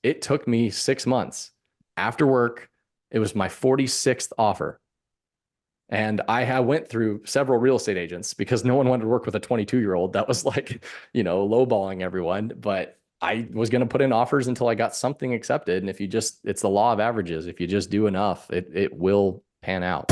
it took me 6 months after work. It was my 46th offer. And went through several real estate agents because no one wanted to work with a 22-year-old that was like, lowballing everyone. But I was going to put in offers until I got something accepted. And it's the law of averages. If you just do enough, it will pan out.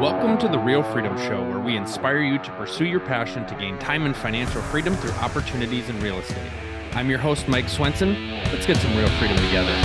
Welcome to the Real Freedom Show, where we inspire you to pursue your passion to gain time and financial freedom through opportunities in real estate. I'm your host, Mike Swenson. Let's get some real freedom together.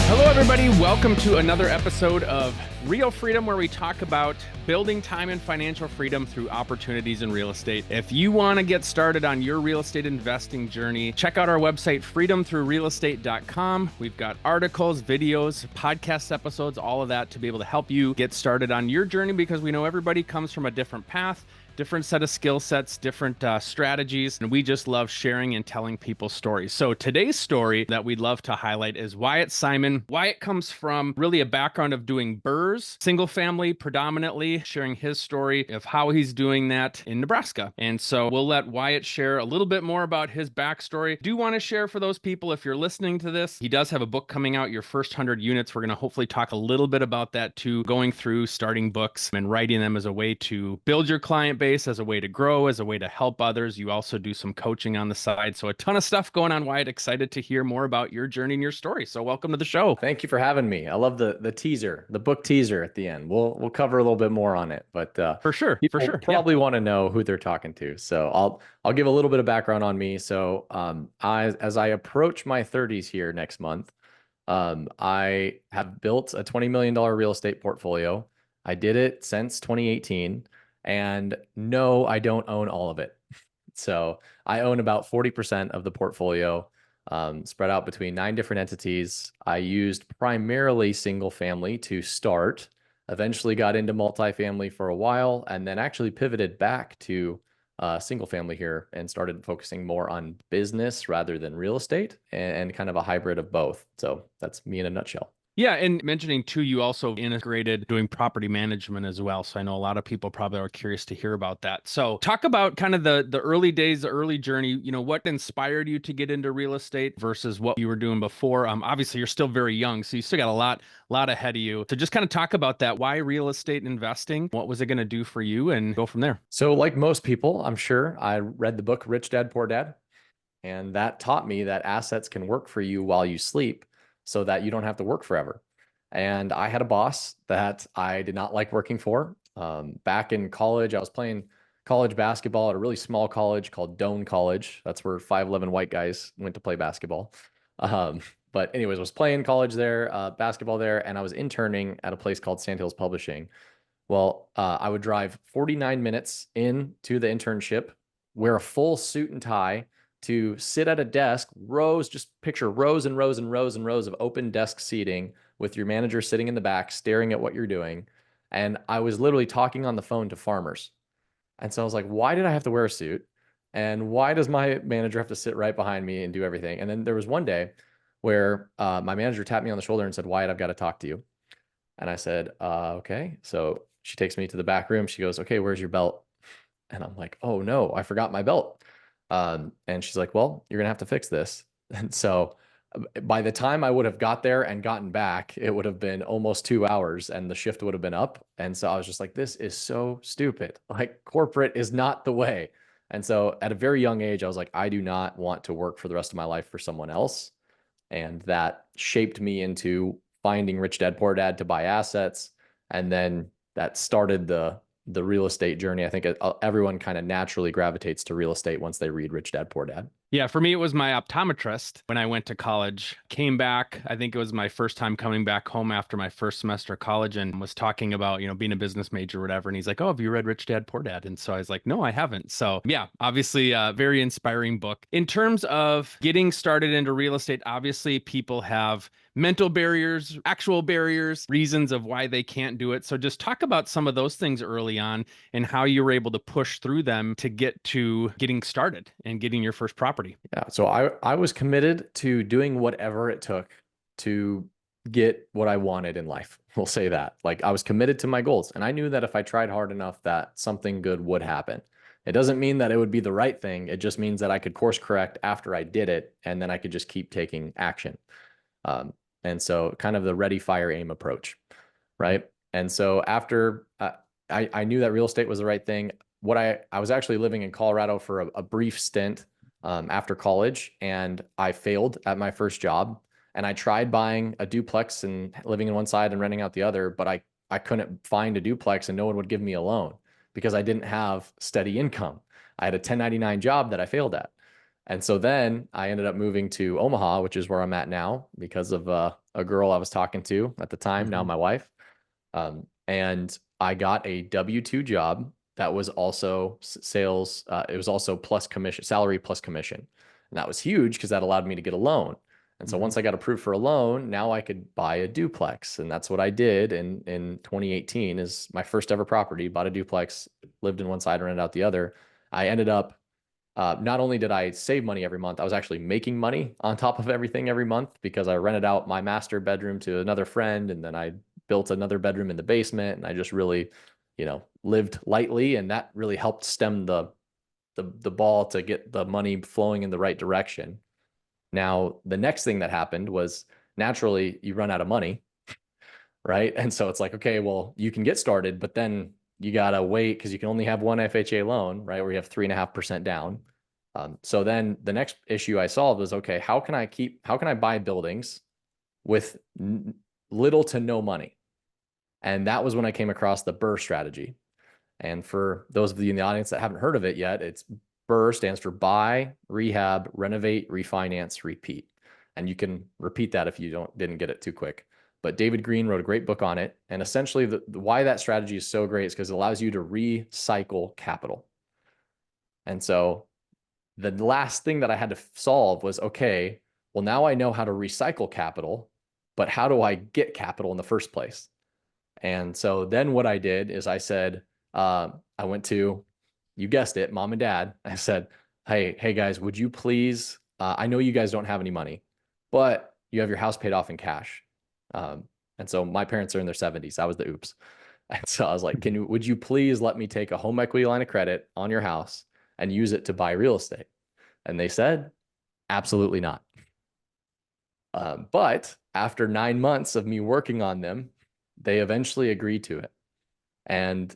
Hello, everybody. Welcome to another episode of Real Freedom, where we talk about building time and financial freedom through opportunities in real estate. If you want to get started on your real estate investing journey, check out our website, freedomthroughrealestate.com. We've got articles, videos, podcast episodes, all of that to be able to help you get started on your journey, because we know everybody comes from a different path, different set of skill sets, different strategies, and we just love sharing and telling people stories. So today's story that we'd love to highlight is Wyatt Simon. Wyatt comes from really a background of doing BRRRRs, single family predominantly, sharing his story of how he's doing that in Nebraska. And so we'll let Wyatt share a little bit more about his backstory. Do want to share for those people, if you're listening to this, he does have a book coming out, Your First 100 Units. We're going to hopefully talk a little bit about that too, going through starting books and writing them as a way to build your client base, as a way to grow, as a way to help others. You also do some coaching on the side. So a ton of stuff going on, Wyatt. Excited to hear more about your journey and your story. So welcome to the show. Thank you for having me. I love the teaser, the book teaser at the end. We'll cover a little bit more on it, but For sure. people probably want to know who they're talking to. So I'll give a little bit of background on me. So as I approach my 30s here next month, I have built a $20 million real estate portfolio. I did it since 2018. And no, I don't own all of it. So I own about 40% of the portfolio, spread out between 9 different entities. I used primarily single family to start, eventually got into multifamily for a while, and then actually pivoted back to single family here and started focusing more on business rather than real estate, and kind of a hybrid of both. So that's me in a nutshell. Yeah, and mentioning too, you also integrated doing property management as well. So I know a lot of people probably are curious to hear about that. So talk about kind of the early days, the early journey. What inspired you to get into real estate versus what you were doing before? Obviously, you're still very young, so you still got a lot ahead of you. So just kind of talk about that. Why real estate investing? What was it going to do for you? And go from there. So like most people, I'm sure, I read the book Rich Dad, Poor Dad, and that taught me that assets can work for you while you sleep so that you don't have to work forever. And I had a boss that I did not like working for. Back in college, I was playing college basketball at a really small college called Doane College. That's where 5'11" white guys went to play basketball. But anyways, I was playing college there, basketball there, and I was interning at a place called Sandhills Publishing. Well, I would drive 49 minutes into the internship, wear a full suit and tie, to sit at a desk, just picture rows and rows and rows and rows of open desk seating with your manager sitting in the back, staring at what you're doing. And I was literally talking on the phone to farmers. And so I was like, why did I have to wear a suit? And why does my manager have to sit right behind me and do everything? And then there was one day where my manager tapped me on the shoulder and said, Wyatt, I've got to talk to you. And I said, okay. So she takes me to the back room. She goes, okay, where's your belt? And I'm like, oh no, I forgot my belt. And she's like, well, you're gonna have to fix this. And so by the time I would have got there and gotten back, it would have been almost 2 hours and the shift would have been up. And so I was just like, this is so stupid. Like, corporate is not the way. And so at a very young age, I was like, I do not want to work for the rest of my life for someone else. And that shaped me into finding Rich Dad Poor Dad to buy assets. And then that started the real estate journey. I think everyone kind of naturally gravitates to real estate once they read Rich Dad Poor Dad. Yeah, for me, it was my optometrist when I went to college. Came back, I think it was my first time coming back home after my first semester of college, and was talking about, being a business major or whatever. And he's like, oh, have you read Rich Dad, Poor Dad? And so I was like, no, I haven't. So yeah, obviously a very inspiring book. In terms of getting started into real estate, obviously people have mental barriers, actual barriers, reasons of why they can't do it. So just talk about some of those things early on and how you were able to push through them to get to getting started and getting your first property. Yeah. So I was committed to doing whatever it took to get what I wanted in life. We'll say that. Like I was committed to my goals, and I knew that if I tried hard enough that something good would happen. It doesn't mean that it would be the right thing. It just means that I could course correct after I did it, and then I could just keep taking action. Um, and so kind of the ready, fire, aim approach, right? And so after I knew that real estate was the right thing. I was actually living in Colorado for a brief stint after college, and I failed at my first job. And I tried buying a duplex and living in one side and renting out the other, but I couldn't find a duplex, and no one would give me a loan because I didn't have steady income. I had a 1099 job that I failed at. And so then I ended up moving to Omaha, which is where I'm at now because of a girl I was talking to at the time, now my wife. And I got a W-2 job that was also sales. It was also plus commission, salary plus commission. And that was huge because that allowed me to get a loan. And so once I got approved for a loan, now I could buy a duplex. And that's what I did in 2018 is my first ever property, bought a duplex, lived in one side, rented out the other. I ended up not only did I save money every month, I was actually making money on top of everything every month because I rented out my master bedroom to another friend, and then I built another bedroom in the basement, and I just really, lived lightly, and that really helped stem the ball to get the money flowing in the right direction. Now, the next thing that happened was naturally you run out of money, right? And so it's like, okay, well, you can get started, but then you gotta wait because you can only have one FHA loan, right? Where you have 3.5% down. So then the next issue I solved was, okay, how can I buy buildings with little to no money? And that was when I came across the BRRRR strategy. And for those of you in the audience that haven't heard of it yet, it's BRRRR stands for buy, rehab, renovate, refinance, repeat. And you can repeat that if you didn't get it too quick. But David Green wrote a great book on it. And essentially why that strategy is so great is because it allows you to recycle capital. And so the last thing that I had to solve was, okay, well, now I know how to recycle capital, but how do I get capital in the first place? And so then what I did is I said, I went to, you guessed it, mom and dad. I said, hey guys, would you please, I know you guys don't have any money, but you have your house paid off in cash. And so my parents are in their 70s. That was the oops. And so I was like, would you please let me take a home equity line of credit on your house and use it to buy real estate? And they said, absolutely not. But after 9 months of me working on them, they eventually agreed to it. And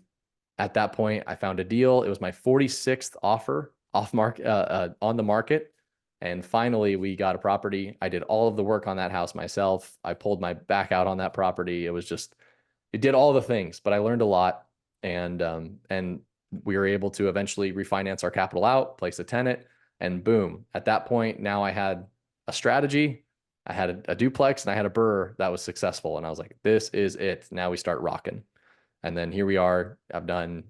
at that point, I found a deal. It was my 46th offer on the market. And finally, we got a property. I did all of the work on that house myself. I pulled my back out on that property. It did all the things, but I learned a lot. And we were able to eventually refinance our capital out, place a tenant, and boom. At that point, now I had a strategy. I had a duplex and I had a BRRRR that was successful. And I was like, this is it. Now we start rocking. And then here we are. I've done,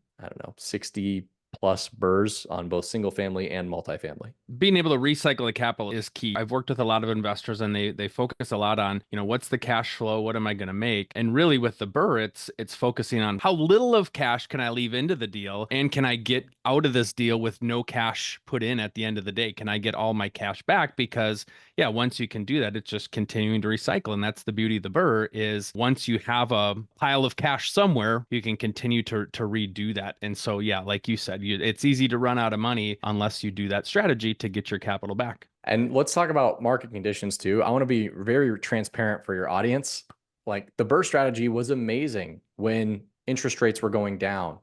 60 plus BRRRRs on both single family and multifamily. Being able to recycle the capital is key. I've worked with a lot of investors and they focus a lot on, what's the cash flow? What am I going to make? And really with the BRRRR, it's focusing on how little of cash can I leave into the deal and can I get out of this deal with no cash put in at the end of the day? Can I get all my cash back? Because once you can do that, it's just continuing to recycle. And that's the beauty of the BRRRR is once you have a pile of cash somewhere, you can continue to redo that. And so, like you said, it's easy to run out of money unless you do that strategy to get your capital back. And let's talk about market conditions too. I want to be very transparent for your audience. Like the BRRRR strategy was amazing when interest rates were going down,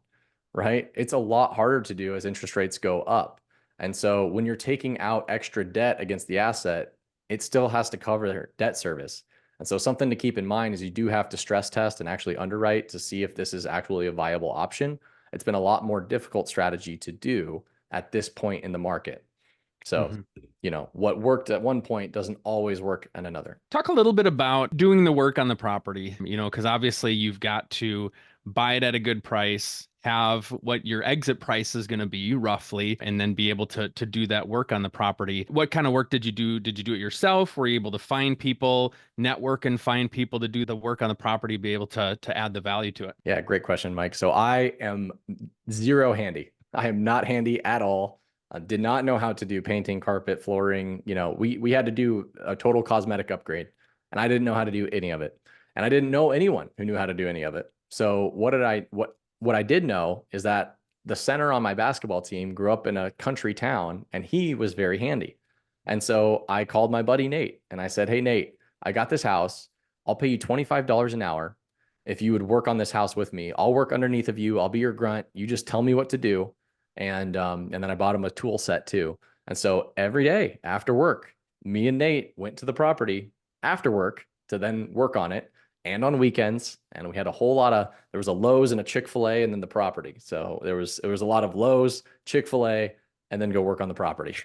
right? It's a lot harder to do as interest rates go up. And so when you're taking out extra debt against the asset, it still has to cover their debt service. And so something to keep in mind is you do have to stress test and actually underwrite to see if this is actually a viable option. It's been a lot more difficult strategy to do at this point in the market. So, what worked at one point doesn't always work at another. Talk a little bit about doing the work on the property, because obviously you've got to buy it at a good price, have what your exit price is going to be roughly, and then be able to do that work on the property. What kind of work did you do? Did you do it yourself? Were you able to find people, network and find people to do the work on the property, be able to add the value to it? Yeah, great question, Mike. So I am zero handy. I am not handy at all. I did not know how to do painting, carpet, flooring. We had to do a total cosmetic upgrade. and I didn't know how to do any of it. And I didn't know anyone who knew how to do any of it. So what I did know is that the center on my basketball team grew up in a country town, and he was very handy. And so I called my buddy Nate and I said, "Hey Nate, I got this house. I'll pay you $25 an hour if you would work on this house with me. I'll work underneath of you. I'll be your grunt. You just tell me what to do." And then I bought him a tool set too. And so every day after work, me and Nate went to the property after work to then work on it, and on weekends. And we had a whole lot of, there was a Lowe's and a Chick-fil-A and then the property. So there was a lot of Lowe's, Chick-fil-A, and then go work on the property.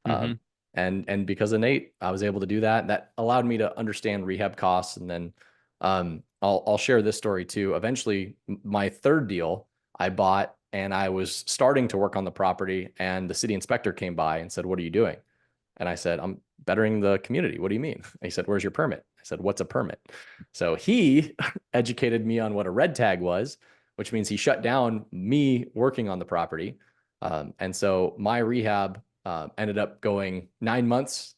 Mm-hmm. And because of Nate, I was able to do that. That allowed me to understand rehab costs. And then I'll share this story too. Eventually, my third deal I bought, and I was starting to work on the property, and the city inspector came by and said, "What are you doing?" And I said, "I'm bettering the community." "What do you mean?" And he said, "Where's your permit?" I said, "What's a permit?" So he educated me on what a red tag was, which means he shut down me working on the property. And so my rehab ended up going 9 months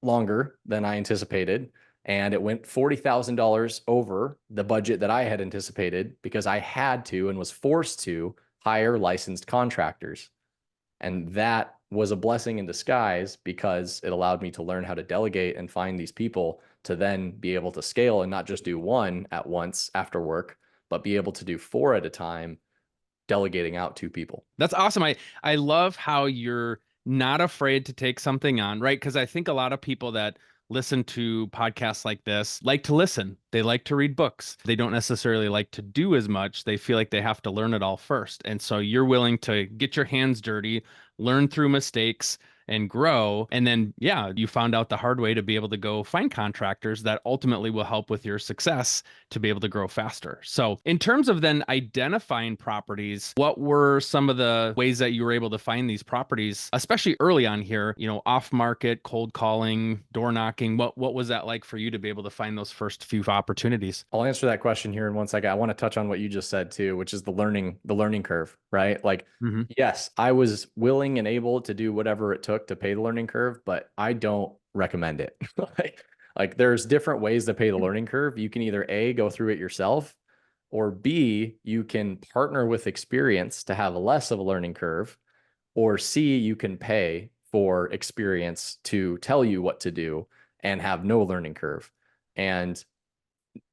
longer than I anticipated. And it went $40,000 over the budget that I had anticipated because I had to and was forced to hire licensed contractors. And that was a blessing in disguise because it allowed me to learn how to delegate and find these people to then be able to scale and not just do one at once after work, but be able to do four at a time, delegating out two people. That's awesome. I love how you're not afraid to take something on, right? Because I think a lot of people that listen to podcasts like this like to listen. They like to read books. They don't necessarily like to do as much. They feel like they have to learn it all first. And so you're willing to get your hands dirty, learn through mistakes, and grow. And then, yeah, you found out the hard way to be able to go find contractors that ultimately will help with your success to be able to grow faster. So, in terms of then identifying properties, what were some of the ways that you were able to find these properties, especially early on here, off market, cold calling, door knocking? What was that like for you to be able to find those first few opportunities? I'll answer that question here in 1 second. I want to touch on what you just said too, which is the learning curve, right? Like, yes, I was willing and able to do whatever it took to pay the learning curve, but I don't recommend it. Like there's different ways to pay the learning curve. You can either A, go through it yourself, or B, you can partner with experience to have less of a learning curve, or C, you can pay for experience to tell you what to do and have no learning curve. And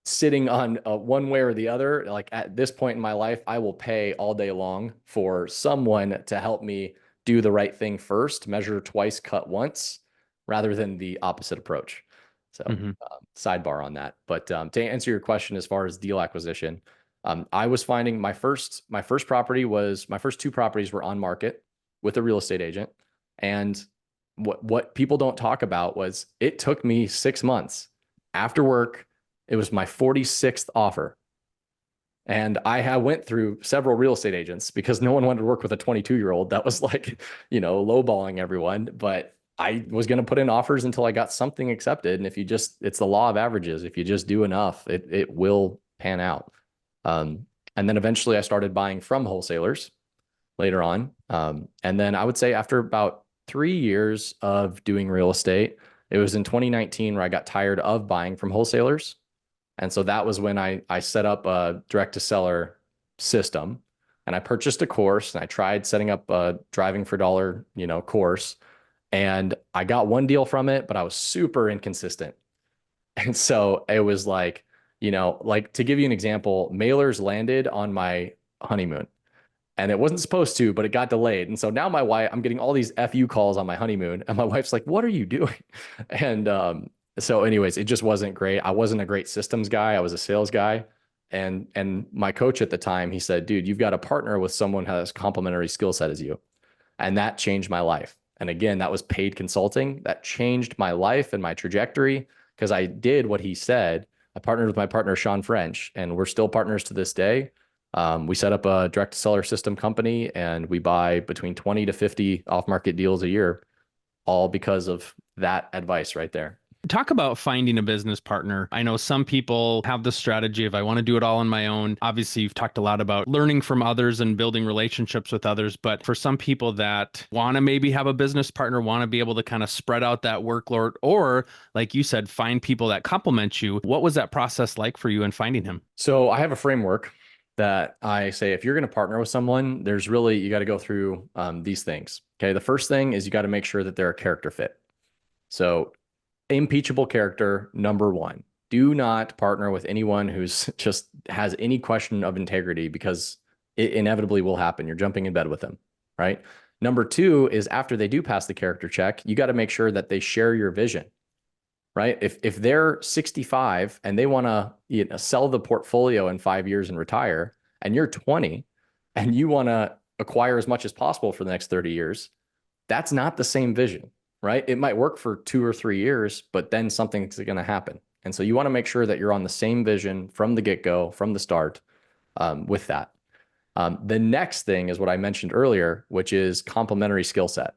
sitting on one way or the other, like at this point in my life, I will pay all day long for someone to help me do the right thing first, measure twice, cut once, rather than the opposite approach. So sidebar on that. But to answer your question, as far as deal acquisition, I was finding my first property was, my first two properties were on market with a real estate agent. And what people don't talk about was it took me 6 months after work. It was my 46th offer. And I went through several real estate agents because no one wanted to work with a 22-year-old that was like, lowballing everyone. But I was going to put in offers until I got something accepted. And if you just, it's the law of averages. If you just do enough, it will pan out. And then eventually I started buying from wholesalers later on. And then I would say after about 3 years of doing real estate, it was in 2019 where I got tired of buying from wholesalers. And so that was when I set up a direct to seller system, and I purchased a course, and I tried setting up a driving for dollar, course. And I got one deal from it, but I was super inconsistent. And so it was like, like to give you an example, mailers landed on my honeymoon. And it wasn't supposed to, but it got delayed. And so now my wife, I'm getting all these FU calls on my honeymoon, and my wife's like, "What are you doing?" And so anyways, it just wasn't great. I wasn't a great systems guy. I was a sales guy. And my coach at the time, he said, "Dude, you've got to partner with someone who has complementary skill set as you." And that changed my life. And again, that was paid consulting. That changed my life and my trajectory because I did what he said. I partnered with my partner, Sean French, and we're still partners to this day. We set up a direct seller system company, and we buy between 20 to 50 off-market deals a year, all because of that advice right there. Talk about finding a business partner. I know some people have the strategy of I want to do it all on my own. Obviously, you've talked a lot about learning from others and building relationships with others. But for some people that want to maybe have a business partner, want to be able to kind of spread out that workload, or like you said, find people that complement you. What was that process like for you in finding him? So I have a framework that I say, if you're going to partner with someone, there's really, you got to go through these things. Okay. The first thing is you got to make sure that they're a character fit. So impeachable character, number one. Do not partner with anyone who's just has any question of integrity, because it inevitably will happen. You're jumping in bed with them, right? Number two is, after they do pass the character check, you got to make sure that they share your vision, right? If they're 65 and they want to sell the portfolio in 5 years and retire, and you're 20 and you want to acquire as much as possible for the next 30 years, that's not the same vision, right? It might work for 2 or 3 years, but then something's going to happen. And so you want to make sure that you're on the same vision from the get-go, from the start, with that. The next thing is what I mentioned earlier, which is complementary skill set,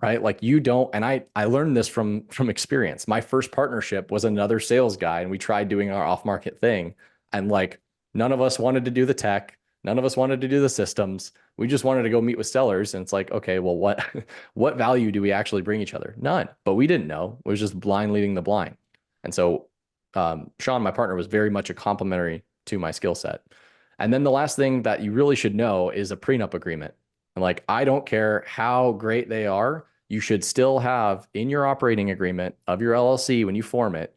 right? Like you don't, and I learned this from experience. My first partnership was another sales guy, and we tried doing our off-market thing. And like, none of us wanted to do the tech. None of us wanted to do the systems. We just wanted to go meet with sellers. And it's like, okay, well, what value do we actually bring each other? None, but we didn't know. It was just blind leading the blind. And so Sean, my partner, was very much a complementary to my skill set. And then the last thing that you really should know is a prenup agreement. And like, I don't care how great they are, you should still have in your operating agreement of your LLC, when you form it,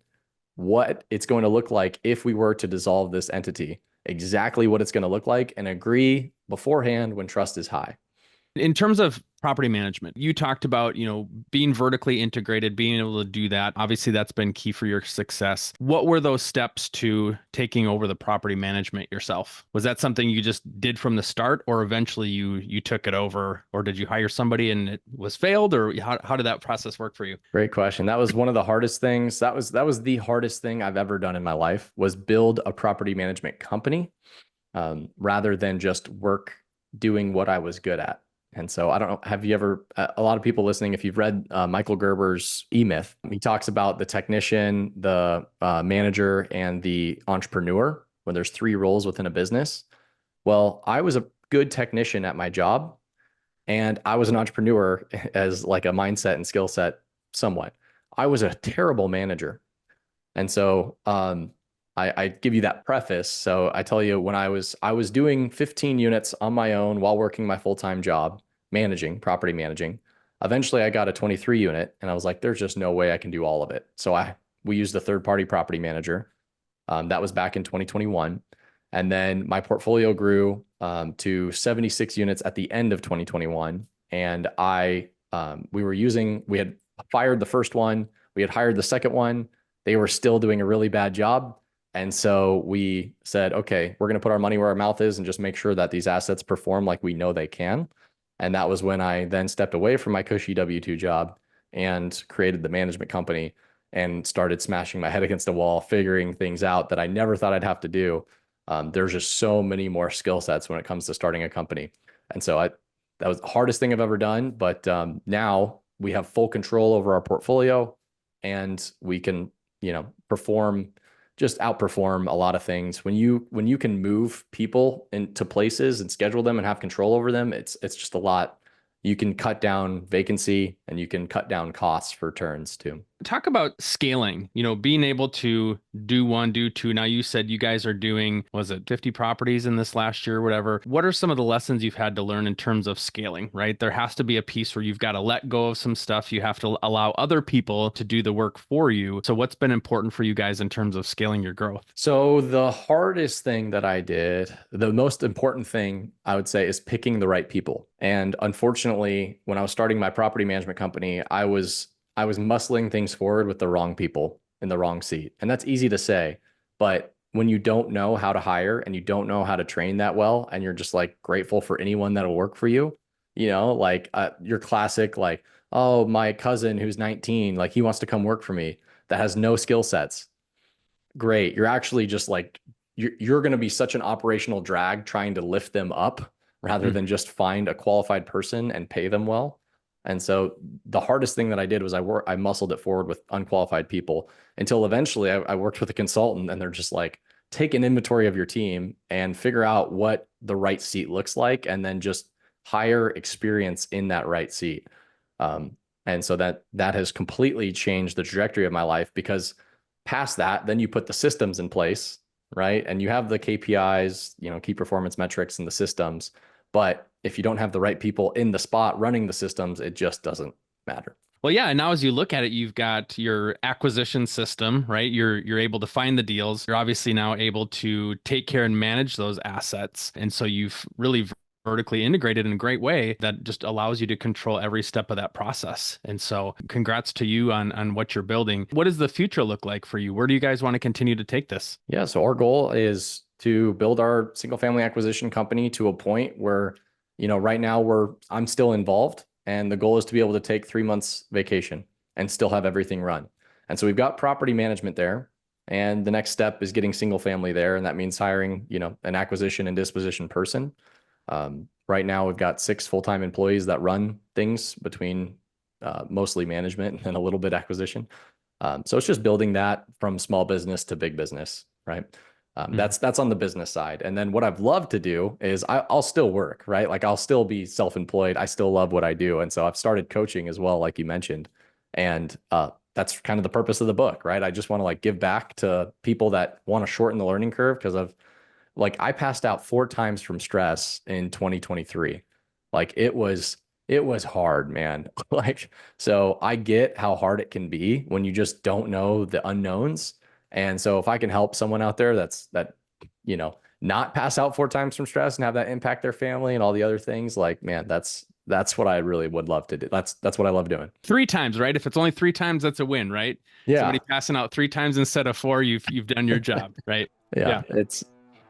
what it's going to look like if we were to dissolve this entity, exactly what it's going to look like, and agree beforehand when trust is high. In terms of property management, you talked about, being vertically integrated, being able to do that. Obviously, that's been key for your success. What were those steps to taking over the property management yourself? Was that something you just did from the start, or eventually you took it over, or did you hire somebody and it was failed, or how did that process work for you? Great question. That was one of the hardest things. That was the hardest thing I've ever done in my life, was build a property management company, rather than just work doing what I was good at. And so I don't know, have you ever, a lot of people listening, if you've read Michael Gerber's E-Myth, he talks about the technician, the manager, and the entrepreneur, when there's three roles within a business. Well, I was a good technician at my job, and I was an entrepreneur as like a mindset and skill set somewhat. I was a terrible manager. And so I give you that preface. So I tell you, when I was doing 15 units on my own while working my full-time job, property managing. Eventually I got a 23 unit, and I was like, there's just no way I can do all of it. So we used a third-party property manager. That was back in 2021. And then my portfolio grew to 76 units at the end of 2021. And we had fired the first one. We had hired the second one. They were still doing a really bad job. And so we said, okay, we're going to put our money where our mouth is and just make sure that these assets perform like we know they can. And that was when I then stepped away from my cushy W-2 job and created the management company and started smashing my head against the wall, figuring things out that I never thought I'd have to do. There's just so many more skill sets when it comes to starting a company. And so that was the hardest thing I've ever done. But now we have full control over our portfolio, and we can, just outperform a lot of things. When you can move people into places and schedule them and have control over them, it's just a lot. You can cut down vacancy, and you can cut down costs for turns too. Talk about scaling, being able to do one, do two. Now, you said you guys are doing, was it 50 properties in this last year, whatever. What are some of the lessons you've had to learn in terms of scaling, right? There has to be a piece where you've got to let go of some stuff. You have to allow other people to do the work for you. So what's been important for you guys in terms of scaling your growth? So the hardest thing that I did, the most important thing I would say, is picking the right people. And unfortunately, when I was starting my property management company, I was muscling things forward with the wrong people in the wrong seat. And that's easy to say, but when you don't know how to hire and you don't know how to train that well, and you're just like grateful for anyone that'll work for you, like your classic, like, oh, my cousin who's 19, like he wants to come work for me, that has no skill sets. Great. You're actually just like, you're going to be such an operational drag trying to lift them up rather than just find a qualified person and pay them well. And so the hardest thing that I did was I muscled it forward with unqualified people until eventually I worked with a consultant, and they're just like, take an inventory of your team and figure out what the right seat looks like, and then just hire experience in that right seat. And so that has completely changed the trajectory of my life, because past that, then you put the systems in place, right? And you have the KPIs, key performance metrics and the systems. But if you don't have the right people in the spot running the systems, it just doesn't matter. Well, yeah, and now as you look at it, you've got your acquisition system, right? You're able to find the deals. You're obviously now able to take care and manage those assets. And so you've really vertically integrated in a great way that just allows you to control every step of that process. And so congrats to you on what you're building. What does the future look like for you? Where do you guys want to continue to take this? Yeah, so our goal is to build our single family acquisition company to a point where, right now I'm still involved, and the goal is to be able to take 3 months vacation and still have everything run. And so we've got property management there, and the next step is getting single family there. And that means hiring, an acquisition and disposition person. Right now we've got 6 full-time employees that run things between mostly management and a little bit acquisition. So it's just building that from small business to big business, right? That's on the business side. And then what I've loved to do is I'll still work, right? Like I'll still be self-employed. I still love what I do. And so I've started coaching as well, like you mentioned. And that's kind of the purpose of the book, right? I just want to like give back to people that want to shorten the learning curve, because I passed out 4 times from stress in 2023. Like it was hard, man. So I get how hard it can be when you just don't know the unknowns. And so if I can help someone out there not pass out 4 times from stress and have that impact their family and all the other things, like, man, that's what I really would love to do. That's what I love doing. 3 times, right? If it's only 3 times, that's a win, right? Yeah. Somebody passing out 3 times instead of 4, you've done your job, right? Yeah.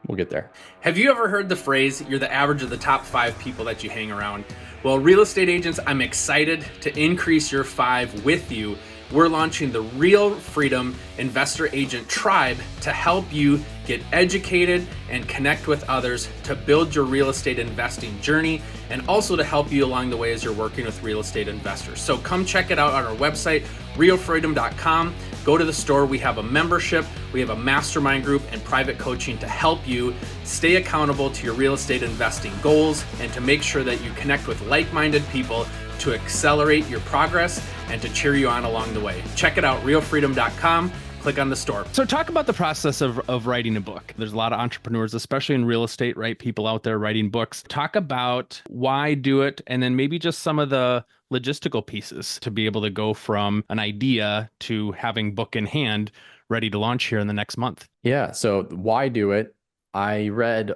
We'll get there. Have you ever heard the phrase, you're the average of the top 5 people that you hang around? Well, real estate agents, I'm excited to increase your 5 with you. We're launching the Real Freedom Investor Agent Tribe to help you get educated and connect with others to build your real estate investing journey, and also to help you along the way as you're working with real estate investors. So come check it out on our website, realfreedom.com. Go to the store. We have a membership, we have a mastermind group, and private coaching to help you stay accountable to your real estate investing goals, and to make sure that you connect with like-minded people to accelerate your progress and to cheer you on along the way. Check it out, realfreedom.com. Click on the store. So talk about the process of writing a book. There's a lot of entrepreneurs, especially in real estate, right? People out there writing books. Talk about why do it, and then maybe just some of the logistical pieces to be able to go from an idea to having book in hand, ready to launch here in the next month. Yeah. So why do it? I read,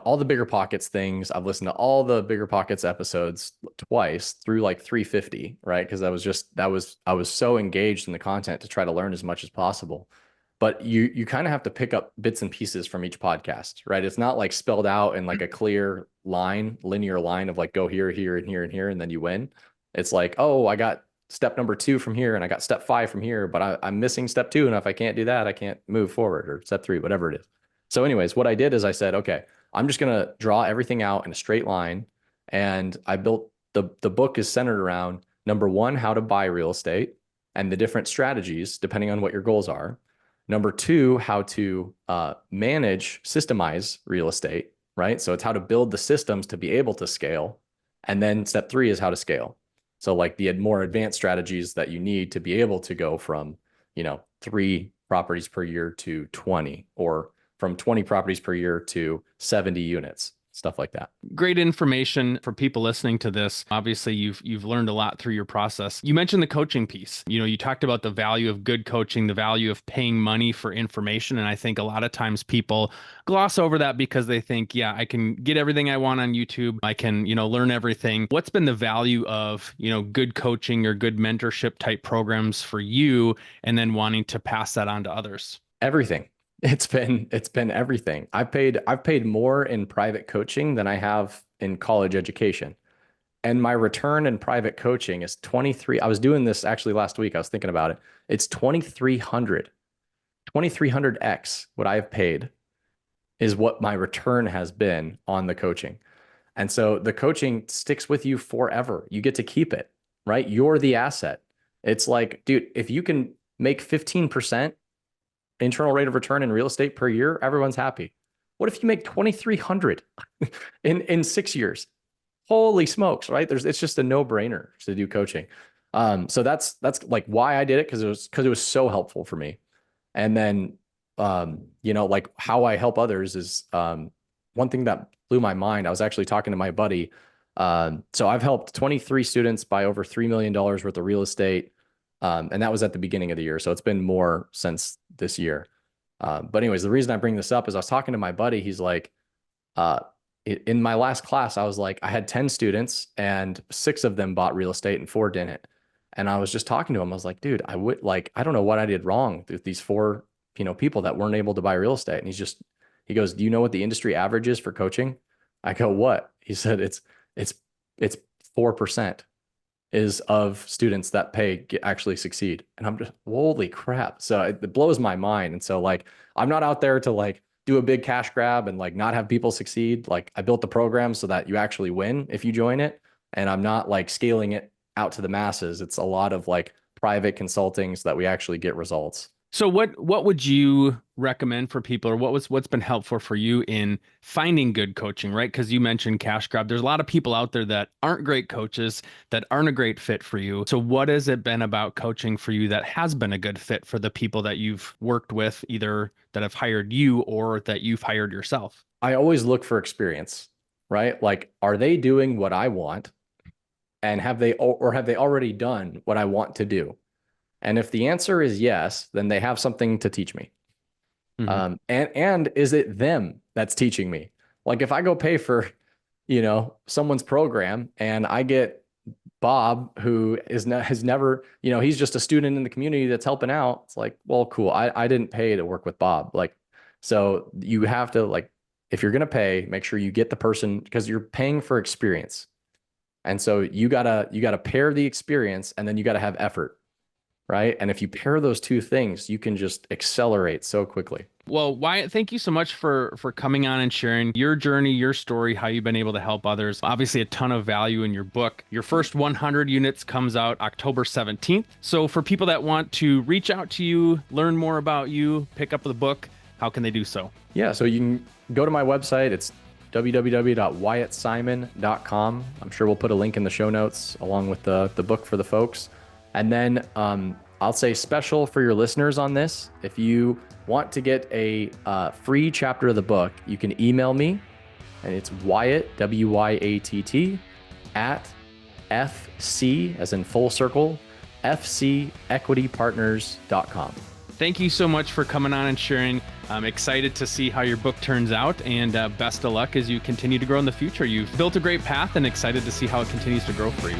all the Bigger Pockets things. I've listened to all the Bigger Pockets episodes twice through like 350, right? Because I was so engaged in the content to try to learn as much as possible. But you kind of have to pick up bits and pieces from each podcast, right? It's not like spelled out in like a clear linear line of like, go here, here, and here, and here, and then you win. It's like, oh, I got step number 2 from here, and I got step 5 from here, but I'm missing step 2. And if I can't do that, I can't move forward, or step 3, whatever it is. So anyways, what I did is I said, okay, I'm just going to draw everything out in a straight line. And I built the book is centered around, number 1, how to buy real estate and the different strategies depending on what your goals are. Number 2, how to manage, systemize real estate, right? So it's how to build the systems to be able to scale. And then step 3 is how to scale. So like the more advanced strategies that you need to be able to go from, 3 properties per year to 20, or from 20 properties per year to 70 units, stuff like that. Great information for people listening to this. Obviously, you've learned a lot through your process. You mentioned the coaching piece. You talked about the value of good coaching, the value of paying money for information. And I think a lot of times people gloss over that because they think, yeah, I can get everything I want on YouTube. I can, learn everything. What's been the value of, good coaching or good mentorship type programs for you, and then wanting to pass that on to others? Everything. It's been everything. I've paid more in private coaching than I have in college education. And my return in private coaching is 23. I was doing this actually last week. I was thinking about it. It's 2300x what I have paid is what my return has been on the coaching. And so the coaching sticks with you forever. You get to keep it. right? You're the asset. It's like, dude, if you can make 15% internal rate of return in real estate per year, everyone's happy. What if you make 2,300 in 6 years? Holy smokes, right? It's just a no-brainer to do coaching. So that's like why I did it, because it was so helpful for me. And then like how I help others is one thing that blew my mind. I was actually talking to my buddy. So I've helped 23 students buy over $3 million worth of real estate. And that was at the beginning of the year. So it's been more since this year. But anyways, the reason I bring this up is I was talking to my buddy. He's like, in my last class, I was like, I had 10 students and 6 of them bought real estate and 4 didn't. And I was just talking to him. I was like, dude, I don't know what I did wrong with these 4, people that weren't able to buy real estate. And he goes, do you know what the industry average is for coaching? I go, what? He said, it's 4% is of students that actually succeed. And I'm just, holy crap. So it blows my mind. And so like, I'm not out there to like do a big cash grab and like not have people succeed. Like I built the program so that you actually win if you join it. And I'm not like scaling it out to the masses. It's a lot of like private consulting so that we actually get results. So what would you recommend for people, or what's been helpful for you in finding good coaching, right? Because you mentioned cash grab. There's a lot of people out there that aren't great coaches, that aren't a great fit for you. So what has it been about coaching for you that has been a good fit for the people that you've worked with, either that have hired you or that you've hired yourself? I always look for experience, right? Like, are they doing what I want? And have they already done what I want to do? And if the answer is yes, then they have something to teach me. Mm-hmm. And is it them that's teaching me? Like if I go pay for, someone's program and I get Bob, who has never, he's just a student in the community that's helping out. It's like, well, cool. I didn't pay to work with Bob. Like, so you have to like, if you're going to pay, make sure you get the person, because you're paying for experience. And so you gotta pair the experience, and then you gotta have effort. Right. And if you pair those two things, you can just accelerate so quickly. Well, Wyatt, thank you so much for coming on and sharing your journey, your story, how you've been able to help others. Obviously, a ton of value in your book. Your first 100 units comes out October 17th. So for people that want to reach out to you, learn more about you, pick up the book, how can they do so? Yeah, so you can go to my website. It's www.wyattsimon.com. I'm sure we'll put a link in the show notes along with the book for the folks. And then I'll say special for your listeners on this. If you want to get a free chapter of the book, you can email me, and it's Wyatt, WYATT, at FC, as in full circle, FCEquityPartners.com. Thank you so much for coming on and sharing. I'm excited to see how your book turns out, and best of luck as you continue to grow in the future. You've built a great path, and excited to see how it continues to grow for you.